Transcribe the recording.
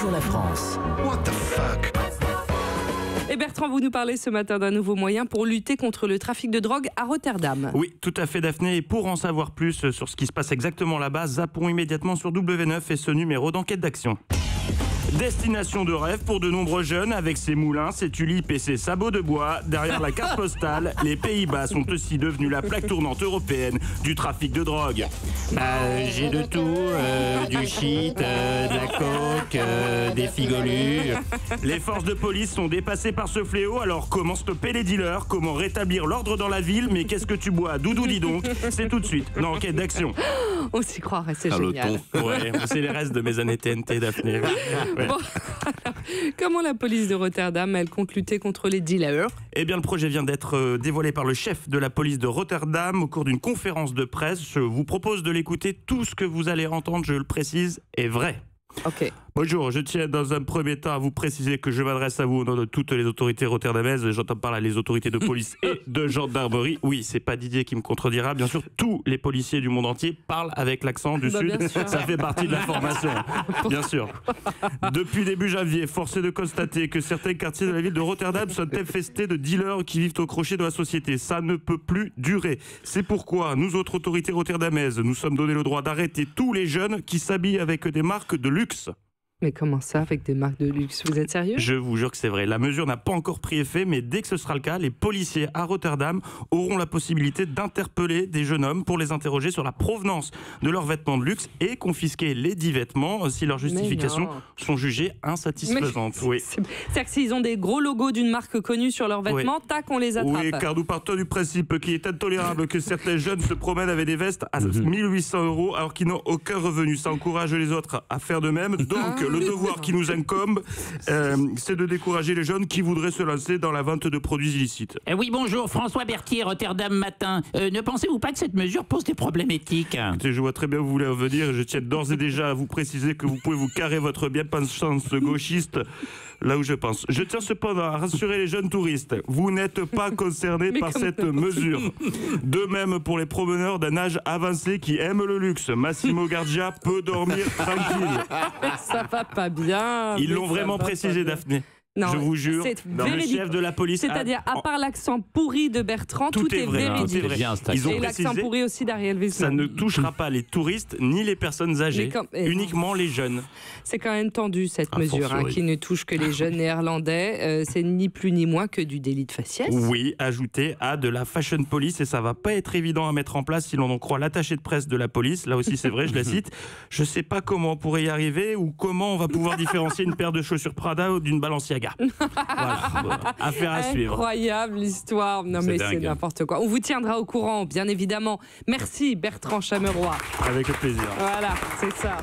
Bonjour la France. What the fuck? Et Bertrand, vous nous parlez ce matin d'un nouveau moyen pour lutter contre le trafic de drogue à Rotterdam. Oui, tout à fait Daphné. Et pour en savoir plus sur ce qui se passe exactement là-bas, zappons immédiatement sur W9 et ce numéro d'enquête d'action. Destination de rêve pour de nombreux jeunes avec ses moulins, ses tulipes et ses sabots de bois. Derrière la carte postale, les Pays-Bas sont aussi devenus la plaque tournante européenne du trafic de drogue. J'ai de tout, du shit, de la coke, des figolus. Les forces de police sont dépassées par ce fléau, alors comment stopper les dealers? Comment rétablir l'ordre dans la ville? Mais qu'est-ce que tu bois, Doudou, dis donc? C'est tout de suite dans Enquête d'action. On s'y croirait, c'est génial. Ouais, c'est les restes de mes années TNT, Daphné. Ouais. Bon, alors, comment la police de Rotterdam, elle compte lutter contre les dealers? Eh bien, le projet vient d'être dévoilé par le chef de la police de Rotterdam au cours d'une conférence de presse. Je vous propose de l'écouter. Tout ce que vous allez entendre, je le précise, est vrai. Ok. Bonjour, je tiens dans un premier temps à vous préciser que je m'adresse à vous au nom de toutes les autorités rotterdamaises. J'entends par là les autorités de police et de gendarmerie. Oui, c'est pas Didier qui me contredira. Bien sûr, tous les policiers du monde entier parlent avec l'accent du Sud. Ça fait partie de la formation, bien sûr. Depuis début janvier, force est de constater que certains quartiers de la ville de Rotterdam sont infestés de dealers qui vivent au crochet de la société. Ça ne peut plus durer. C'est pourquoi nous, autres autorités rotterdamaises, nous sommes donné le droit d'arrêter tous les jeunes qui s'habillent avec des marques de luxe. Mais comment ça, avec des marques de luxe? Vous êtes sérieux? Je vous jure que c'est vrai. La mesure n'a pas encore pris effet, mais dès que ce sera le cas, les policiers à Rotterdam auront la possibilité d'interpeller des jeunes hommes pour les interroger sur la provenance de leurs vêtements de luxe et confisquer les 10 vêtements si leurs justifications sont jugées insatisfaisantes. Oui. C'est-à-dire que s'ils ont des gros logos d'une marque connue sur leurs vêtements, tac, on les attrape. Oui, car nous partons du principe qu'il est intolérable que certains jeunes se promènent avec des vestes à 1800 € alors qu'ils n'ont aucun revenu. Ça encourage les autres à faire de même. Donc, le devoir qui nous incombe, c'est de décourager les jeunes qui voudraient se lancer dans la vente de produits illicites. Oui, bonjour, François Berthier, Rotterdam Matin. Ne pensez-vous pas que cette mesure pose des problèmes éthiques? Écoutez, je vois très bien où vous voulez en venir. Je tiens d'ores et déjà à vous préciser que vous pouvez vous carrer votre bien-pensance gauchiste là où je pense. Je tiens cependant à rassurer les jeunes touristes. Vous n'êtes pas concernés par cette mesure. De même pour les promeneurs d'un âge avancé qui aiment le luxe. Massimo Gardia peut dormir tranquille. Ça va pas bien. Ils l'ont vraiment précisé, Daphné. Non, je vous jure, le chef de la police. C'est-à-dire, à part l'accent pourri de Bertrand, tout est véridique. Tout est vrai. Ils ont et l'accent pourri aussi d'Ariel Wiesmann. Ça ne touchera pas les touristes ni les personnes âgées, uniquement les jeunes. C'est quand même tendu cette mesure, qui ne touche que les jeunes néerlandais. C'est ni plus ni moins que du délit de faciès. Oui, ajouté à de la fashion police, et ça va pas être évident à mettre en place si l'on en croit l'attaché de presse de la police. Là aussi, c'est vrai, je la cite. Je sais pas comment on pourrait y arriver ou comment on va pouvoir différencier une paire de chaussures Prada d'une Balenciaga. Voilà. Affaire à suivre. Incroyable l'histoire. Non, mais c'est n'importe quoi. On vous tiendra au courant, bien évidemment. Merci Bertrand Chameroy. Avec plaisir. Voilà, c'est ça.